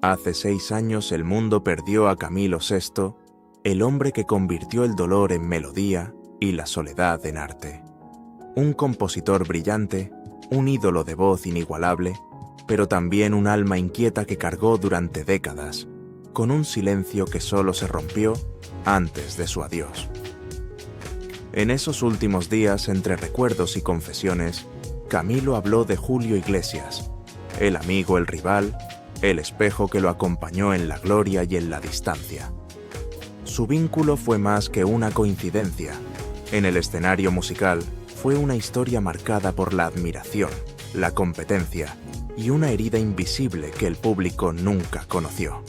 Hace 6 años el mundo perdió a Camilo VI, el hombre que convirtió el dolor en melodía y la soledad en arte. Un compositor brillante, un ídolo de voz inigualable, pero también un alma inquieta que cargó durante décadas, con un silencio que solo se rompió antes de su adiós. En esos últimos días, entre recuerdos y confesiones, Camilo habló de Julio Iglesias, el amigo, el rival, el espejo que lo acompañó en la gloria y en la distancia. Su vínculo fue más que una coincidencia. En el escenario musical fue una historia marcada por la admiración, la competencia y una herida invisible que el público nunca conoció.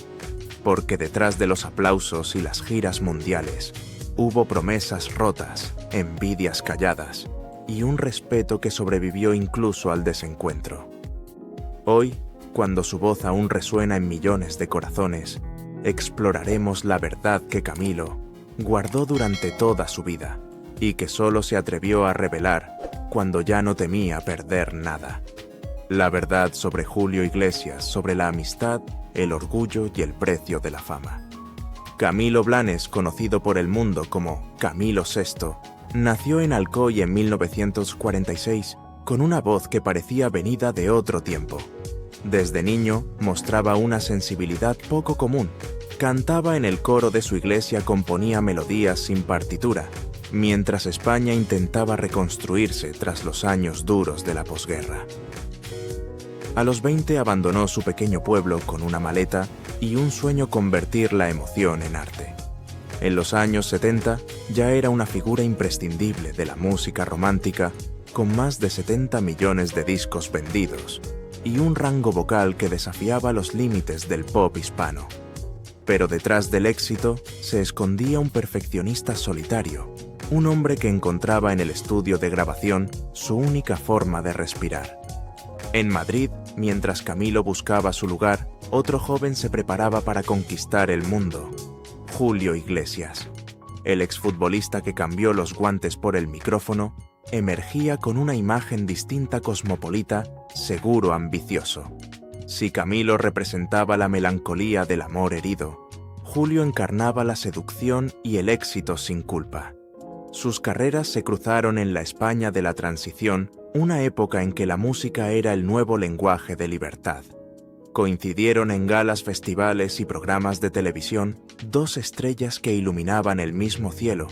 Porque detrás de los aplausos y las giras mundiales hubo promesas rotas, envidias calladas y un respeto que sobrevivió incluso al desencuentro. Hoy, cuando su voz aún resuena en millones de corazones, exploraremos la verdad que Camilo guardó durante toda su vida y que solo se atrevió a revelar cuando ya no temía perder nada. La verdad sobre Julio Iglesias, sobre la amistad, el orgullo y el precio de la fama. Camilo Blanes, conocido por el mundo como Camilo VI, nació en Alcoy en 1946 con una voz que parecía venida de otro tiempo. Desde niño mostraba una sensibilidad poco común. Cantaba en el coro de su iglesia, componía melodías sin partitura, mientras España intentaba reconstruirse tras los años duros de la posguerra. A los 20 abandonó su pequeño pueblo con una maleta y un sueño: convertir la emoción en arte. En los años 70 ya era una figura imprescindible de la música romántica, con más de 70 millones de discos vendidos y un rango vocal que desafiaba los límites del pop hispano. Pero detrás del éxito se escondía un perfeccionista solitario, un hombre que encontraba en el estudio de grabación su única forma de respirar. En Madrid, mientras Camilo buscaba su lugar, otro joven se preparaba para conquistar el mundo: Julio Iglesias. El exfutbolista que cambió los guantes por el micrófono emergía con una imagen distinta, cosmopolita, seguro, ambicioso. Si Camilo representaba la melancolía del amor herido, Julio encarnaba la seducción y el éxito sin culpa. Sus carreras se cruzaron en la España de la transición, una época en que la música era el nuevo lenguaje de libertad. Coincidieron en galas, festivales y programas de televisión dos estrellas que iluminaban el mismo cielo,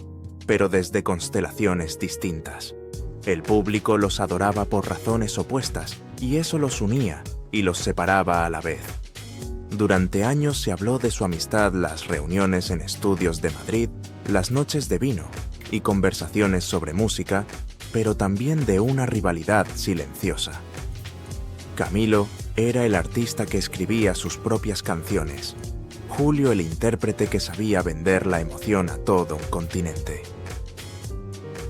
pero desde constelaciones distintas. El público los adoraba por razones opuestas, y eso los unía y los separaba a la vez. Durante años se habló de su amistad, las reuniones en estudios de Madrid, las noches de vino y conversaciones sobre música, pero también de una rivalidad silenciosa. Camilo era el artista que escribía sus propias canciones, Julio el intérprete que sabía vender la emoción a todo un continente.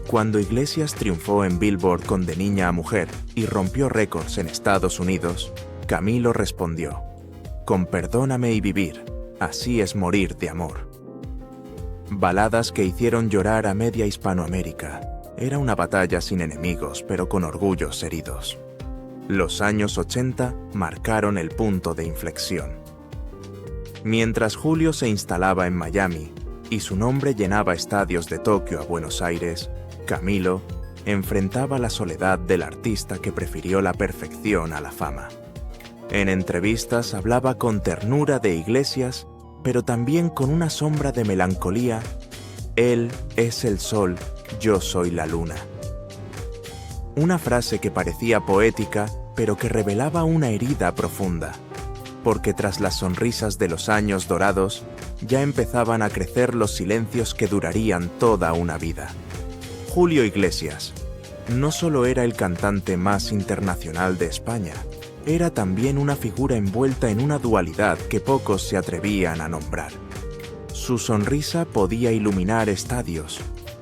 Cuando Iglesias triunfó en Billboard con De niña a mujer y rompió récords en Estados Unidos, Camilo respondió: con Perdóname y Vivir, así es morir de amor. Baladas que hicieron llorar a media Hispanoamérica. Era una batalla sin enemigos, pero con orgullos heridos. Los años 80 marcaron el punto de inflexión. Mientras Julio se instalaba en Miami y su nombre llenaba estadios de Tokio a Buenos Aires, Camilo enfrentaba la soledad del artista que prefirió la perfección a la fama. En entrevistas hablaba con ternura de Iglesias, pero también con una sombra de melancolía: él es el sol, yo soy la luna. Una frase que parecía poética, pero que revelaba una herida profunda, porque tras las sonrisas de los años dorados, ya empezaban a crecer los silencios que durarían toda una vida. Julio Iglesias no solo era el cantante más internacional de España, era también una figura envuelta en una dualidad que pocos se atrevían a nombrar. Su sonrisa podía iluminar estadios,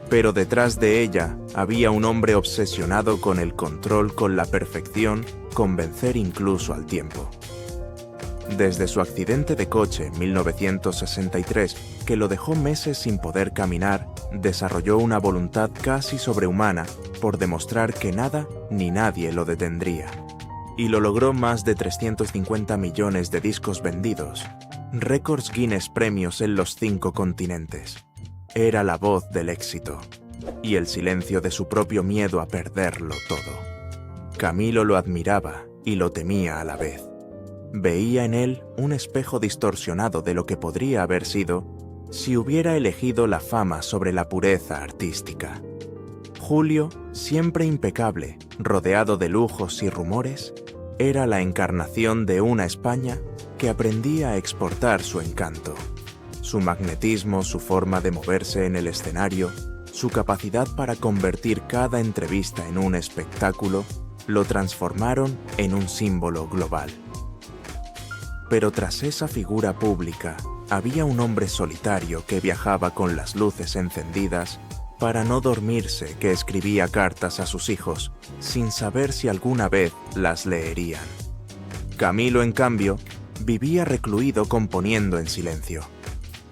pero detrás de ella había un hombre obsesionado con el control, con la perfección, con vencer incluso al tiempo. Desde su accidente de coche en 1963, que lo dejó meses sin poder caminar, desarrolló una voluntad casi sobrehumana por demostrar que nada ni nadie lo detendría. y lo logró más de 350 millones de discos vendidos, récords Guinness premios en los 5 continentes. Era la voz del éxito y el silencio de su propio miedo a perderlo todo. Camilo lo admiraba y lo temía a la vez. Veía en él un espejo distorsionado de lo que podría haber sido si hubiera elegido la fama sobre la pureza artística. Julio, siempre impecable, rodeado de lujos y rumores, era la encarnación de una España que aprendía a exportar su encanto. Su magnetismo, su forma de moverse en el escenario, su capacidad para convertir cada entrevista en un espectáculo, lo transformaron en un símbolo global. Pero tras esa figura pública, había un hombre solitario que viajaba con las luces encendidas para no dormirse, que escribía cartas a sus hijos sin saber si alguna vez las leerían. Camilo, en cambio, vivía recluido componiendo en silencio.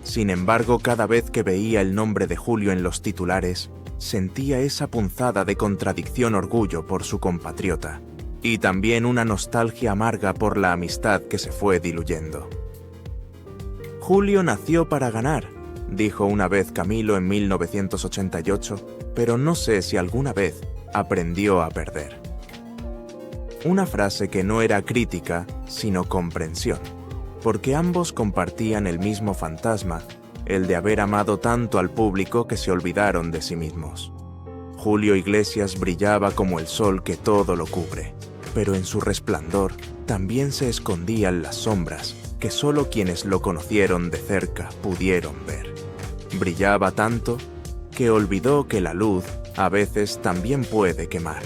Sin embargo, cada vez que veía el nombre de Julio en los titulares, sentía esa punzada de contradicción, orgullo por su compatriota, y también una nostalgia amarga por la amistad que se fue diluyendo. Julio nació para ganar, dijo una vez Camilo en 1988, pero no sé si alguna vez aprendió a perder. Una frase que no era crítica, sino comprensión, porque ambos compartían el mismo fantasma, el de haber amado tanto al público que se olvidaron de sí mismos. Julio Iglesias brillaba como el sol que todo lo cubre, pero en su resplandor también se escondían las sombras que solo quienes lo conocieron de cerca pudieron ver. Brillaba tanto que olvidó que la luz a veces también puede quemar.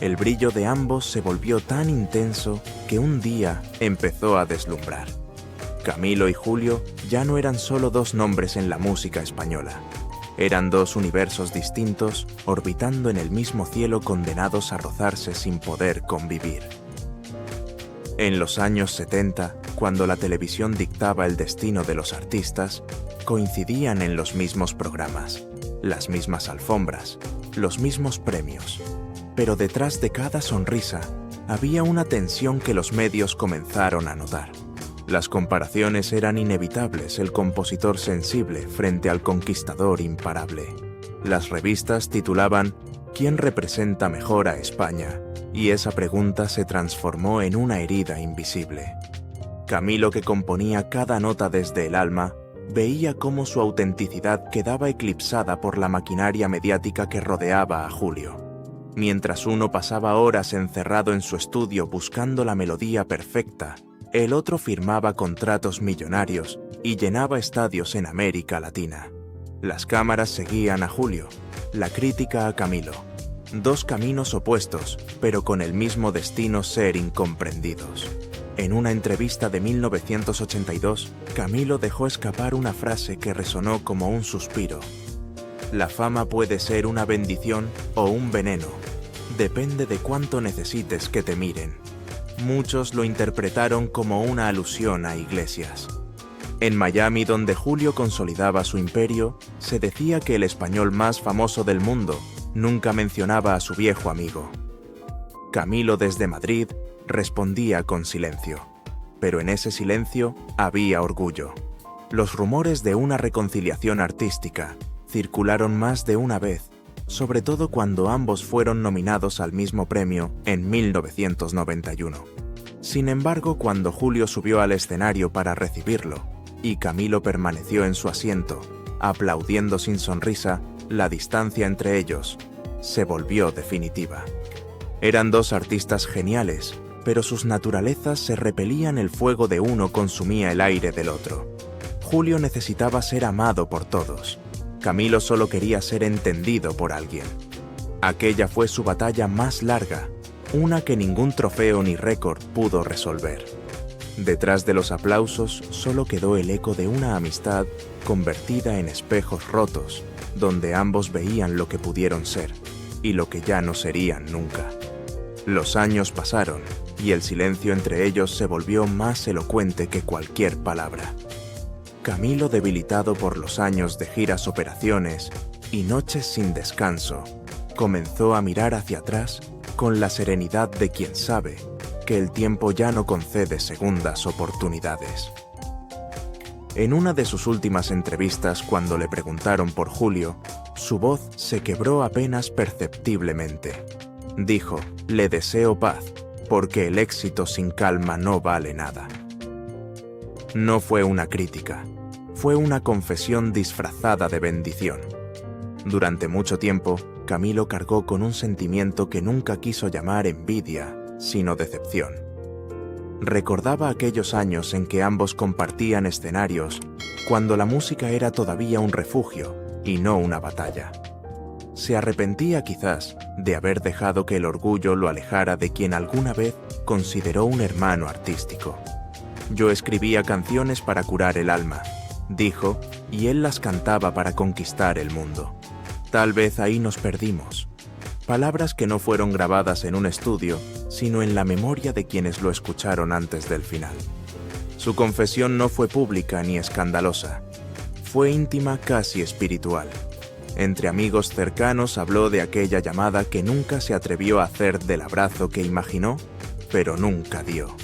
El brillo de ambos se volvió tan intenso que un día empezó a deslumbrar. Camilo y Julio ya no eran solo dos nombres en la música española. Eran dos universos distintos orbitando en el mismo cielo, condenados a rozarse sin poder convivir. En los años 70, cuando la televisión dictaba el destino de los artistas, coincidían en los mismos programas, las mismas alfombras, los mismos premios. Pero detrás de cada sonrisa había una tensión que los medios comenzaron a notar. Las comparaciones eran inevitables, el compositor sensible frente al conquistador imparable. Las revistas titulaban ¿Quién representa mejor a España? Y esa pregunta se transformó en una herida invisible. Camilo, que componía cada nota desde el alma, veía cómo su autenticidad quedaba eclipsada por la maquinaria mediática que rodeaba a Julio. Mientras uno pasaba horas encerrado en su estudio buscando la melodía perfecta, el otro firmaba contratos millonarios y llenaba estadios en América Latina. Las cámaras seguían a Julio, la crítica a Camilo. Dos caminos opuestos, pero con el mismo destino: ser incomprendidos. En una entrevista de 1982, Camilo dejó escapar una frase que resonó como un suspiro. La fama puede ser una bendición o un veneno. Depende de cuánto necesites que te miren. Muchos lo interpretaron como una alusión a Iglesias. En Miami, donde Julio consolidaba su imperio, se decía que el español más famoso del mundo nunca mencionaba a su viejo amigo. Camilo, desde Madrid, respondía con silencio. Pero en ese silencio había orgullo. Los rumores de una reconciliación artística circularon más de una vez, sobre todo cuando ambos fueron nominados al mismo premio en 1991. Sin embargo, cuando Julio subió al escenario para recibirlo y Camilo permaneció en su asiento, aplaudiendo sin sonrisa, la distancia entre ellos se volvió definitiva. Eran dos artistas geniales, pero sus naturalezas se repelían. El fuego de uno consumía el aire del otro. Julio necesitaba ser amado por todos. Camilo solo quería ser entendido por alguien. Aquella fue su batalla más larga, una que ningún trofeo ni récord pudo resolver. Detrás de los aplausos solo quedó el eco de una amistad convertida en espejos rotos, donde ambos veían lo que pudieron ser y lo que ya no serían nunca. Los años pasaron y el silencio entre ellos se volvió más elocuente que cualquier palabra. Camilo, debilitado por los años de giras, operaciones y noches sin descanso, comenzó a mirar hacia atrás con la serenidad de quien sabe que el tiempo ya no concede segundas oportunidades. En una de sus últimas entrevistas, cuando le preguntaron por Julio, su voz se quebró apenas perceptiblemente. Dijo: «Le deseo paz, porque el éxito sin calma no vale nada». No fue una crítica, fue una confesión disfrazada de bendición. Durante mucho tiempo, Camilo cargó con un sentimiento que nunca quiso llamar envidia, sino decepción. Recordaba aquellos años en que ambos compartían escenarios, cuando la música era todavía un refugio y no una batalla. Se arrepentía quizás de haber dejado que el orgullo lo alejara de quien alguna vez consideró un hermano artístico. «Yo escribía canciones para curar el alma», dijo, «y él las cantaba para conquistar el mundo. Tal vez ahí nos perdimos». Palabras que no fueron grabadas en un estudio, sino en la memoria de quienes lo escucharon antes del final. Su confesión no fue pública ni escandalosa. Fue íntima, casi espiritual. Entre amigos cercanos habló de aquella llamada que nunca se atrevió a hacer, del abrazo que imaginó, pero nunca dio.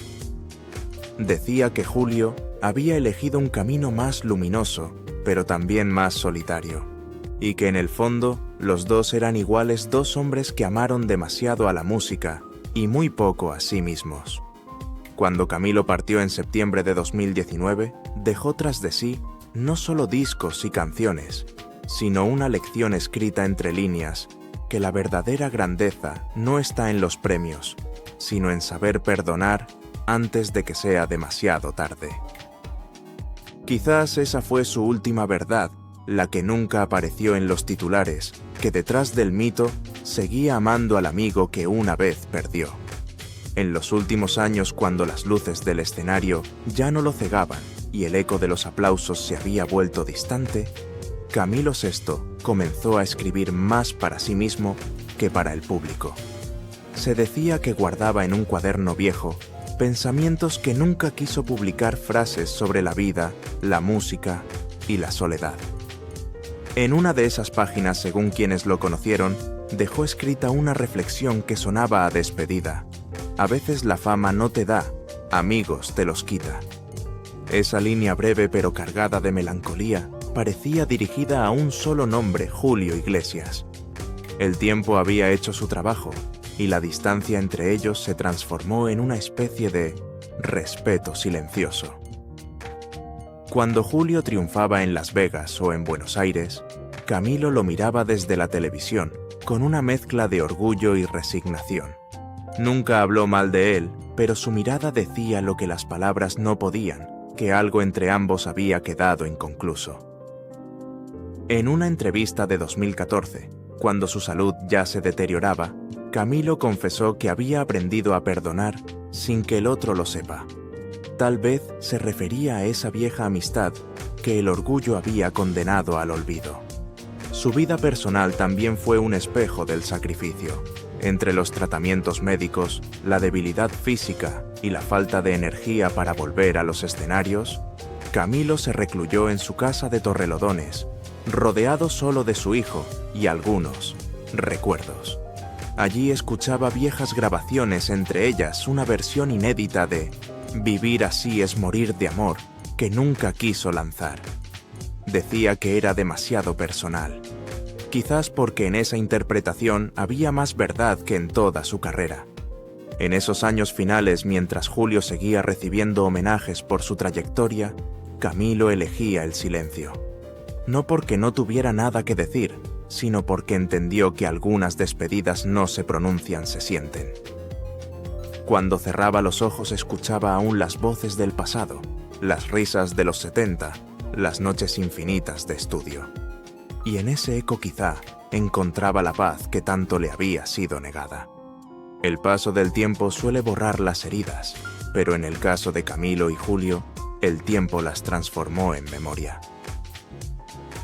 Decía que Julio había elegido un camino más luminoso, pero también más solitario, y que en el fondo los dos eran iguales, dos hombres que amaron demasiado a la música y muy poco a sí mismos. Cuando Camilo partió en septiembre de 2019, dejó tras de sí no solo discos y canciones, sino una lección escrita entre líneas, que la verdadera grandeza no está en los premios, sino en saber perdonar antes de que sea demasiado tarde. Quizás esa fue su última verdad, la que nunca apareció en los titulares, que detrás del mito seguía amando al amigo que una vez perdió. En los últimos años, cuando las luces del escenario ya no lo cegaban y el eco de los aplausos se había vuelto distante, Camilo VI comenzó a escribir más para sí mismo que para el público. Se decía que guardaba en un cuaderno viejo pensamientos que nunca quiso publicar, frases sobre la vida, la música y la soledad. En una de esas páginas, según quienes lo conocieron, dejó escrita una reflexión que sonaba a despedida: «A veces la fama no te da, amigos te los quita». Esa línea breve pero cargada de melancolía parecía dirigida a un solo nombre: Julio Iglesias. El tiempo había hecho su trabajo, y la distancia entre ellos se transformó en una especie de respeto silencioso. Cuando Julio triunfaba en Las Vegas o en Buenos Aires, Camilo lo miraba desde la televisión, con una mezcla de orgullo y resignación. Nunca habló mal de él, pero su mirada decía lo que las palabras no podían, que algo entre ambos había quedado inconcluso. En una entrevista de 2014, cuando su salud ya se deterioraba, Camilo confesó que había aprendido a perdonar sin que el otro lo sepa. Tal vez se refería a esa vieja amistad que el orgullo había condenado al olvido. Su vida personal también fue un espejo del sacrificio. Entre los tratamientos médicos, la debilidad física y la falta de energía para volver a los escenarios, Camilo se recluyó en su casa de Torrelodones, rodeado solo de su hijo y algunos recuerdos. Allí escuchaba viejas grabaciones, entre ellas una versión inédita de «Vivir así es morir de amor», que nunca quiso lanzar. Decía que era demasiado personal, quizás porque en esa interpretación había más verdad que en toda su carrera. En esos años finales, mientras Julio seguía recibiendo homenajes por su trayectoria, Camilo elegía el silencio. No porque no tuviera nada que decir, sino porque entendió que algunas despedidas no se pronuncian, se sienten. Cuando cerraba los ojos escuchaba aún las voces del pasado, las risas de los 70, las noches infinitas de estudio. Y en ese eco quizá encontraba la paz que tanto le había sido negada. El paso del tiempo suele borrar las heridas, pero en el caso de Camilo y Julio, el tiempo las transformó en memoria.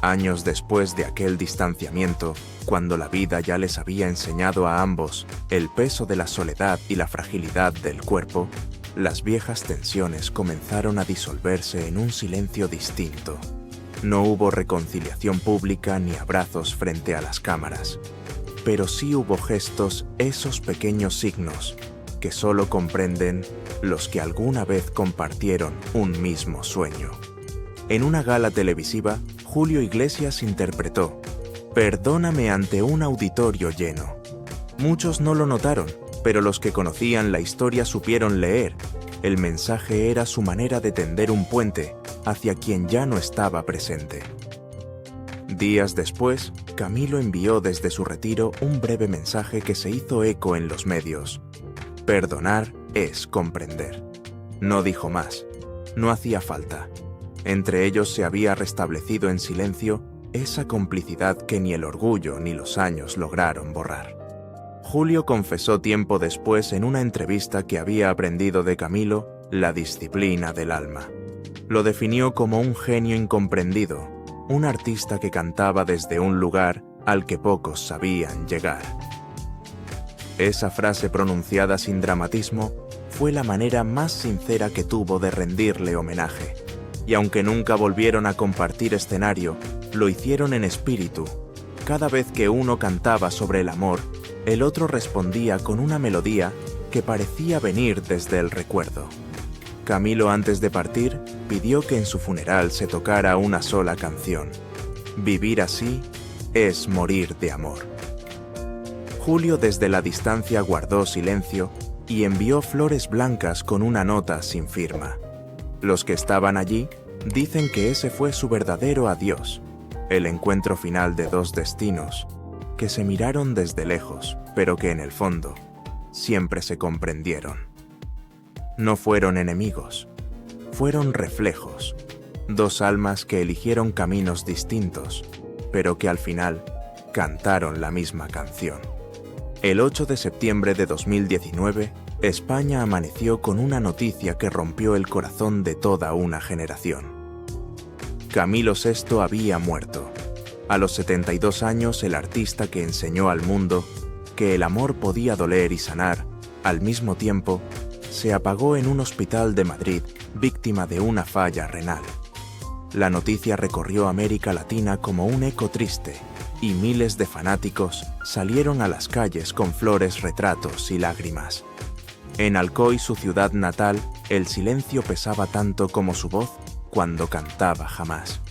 Años después de aquel distanciamiento, cuando la vida ya les había enseñado a ambos el peso de la soledad y la fragilidad del cuerpo, las viejas tensiones comenzaron a disolverse en un silencio distinto. No hubo reconciliación pública ni abrazos frente a las cámaras, pero sí hubo gestos, esos pequeños signos que solo comprenden los que alguna vez compartieron un mismo sueño. En una gala televisiva, Julio Iglesias interpretó Perdóname ante un auditorio lleno. Muchos no lo notaron, pero los que conocían la historia supieron leer. El mensaje era su manera de tender un puente hacia quien ya no estaba presente. Días después, Camilo envió desde su retiro un breve mensaje que se hizo eco en los medios. Perdonar es comprender. No dijo más. No hacía falta. Entre ellos se había restablecido en silencio esa complicidad que ni el orgullo ni los años lograron borrar. Julio confesó tiempo después en una entrevista que había aprendido de Camilo la disciplina del alma. Lo definió como un genio incomprendido, un artista que cantaba desde un lugar al que pocos sabían llegar. Esa frase pronunciada sin dramatismo fue la manera más sincera que tuvo de rendirle homenaje. Y aunque nunca volvieron a compartir escenario, lo hicieron en espíritu. Cada vez que uno cantaba sobre el amor, el otro respondía con una melodía que parecía venir desde el recuerdo. Camilo, antes de partir, pidió que en su funeral se tocara una sola canción. Vivir así es morir de amor. Julio desde la distancia guardó silencio y envió flores blancas con una nota sin firma. Los que estaban allí dicen que ese fue su verdadero adiós, el encuentro final de dos destinos que se miraron desde lejos, pero que en el fondo siempre se comprendieron. No fueron enemigos, fueron reflejos, dos almas que eligieron caminos distintos, pero que al final cantaron la misma canción. El 8 de septiembre de 2019, España amaneció con una noticia que rompió el corazón de toda una generación. Camilo VI había muerto. A los 72 años, el artista que enseñó al mundo que el amor podía doler y sanar, al mismo tiempo, se apagó en un hospital de Madrid, víctima de una falla renal. La noticia recorrió América Latina como un eco triste, y miles de fanáticos salieron a las calles con flores, retratos y lágrimas. En Alcoy, su ciudad natal, el silencio pesaba tanto como su voz cuando cantaba Jamás.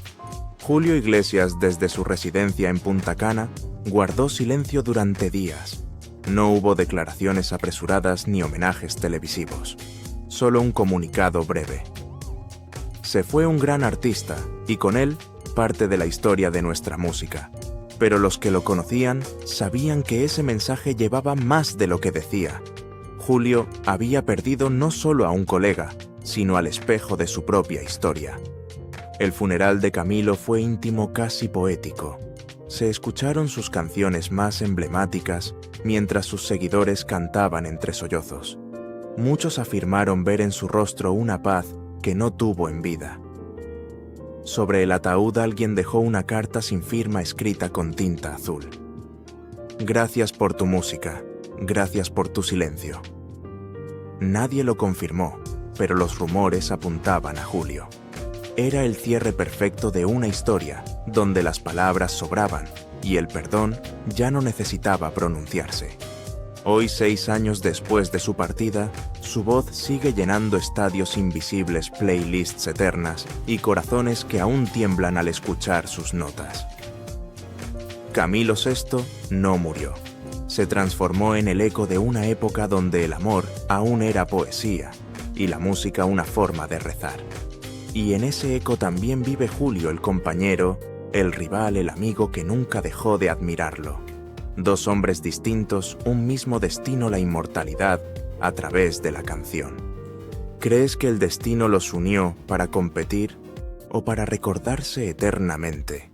Julio Iglesias, desde su residencia en Punta Cana, guardó silencio durante días. No hubo declaraciones apresuradas ni homenajes televisivos, solo un comunicado breve. Se fue un gran artista, y con él, parte de la historia de nuestra música. Pero los que lo conocían sabían que ese mensaje llevaba más de lo que decía. Julio había perdido no solo a un colega, sino al espejo de su propia historia. El funeral de Camilo fue íntimo, casi poético. Se escucharon sus canciones más emblemáticas mientras sus seguidores cantaban entre sollozos. Muchos afirmaron ver en su rostro una paz que no tuvo en vida. Sobre el ataúd alguien dejó una carta sin firma escrita con tinta azul. Gracias por tu música, gracias por tu silencio. Nadie lo confirmó, pero los rumores apuntaban a Julio. Era el cierre perfecto de una historia donde las palabras sobraban y el perdón ya no necesitaba pronunciarse. Hoy, 6 años después de su partida, su voz sigue llenando estadios invisibles, playlists eternas y corazones que aún tiemblan al escuchar sus notas. Camilo VI no murió. Se transformó en el eco de una época donde el amor aún era poesía y la música una forma de rezar. Y en ese eco también vive Julio, el compañero, el rival, el amigo que nunca dejó de admirarlo. Dos hombres distintos, un mismo destino, la inmortalidad, a través de la canción. ¿Crees que el destino los unió para competir o para recordarse eternamente?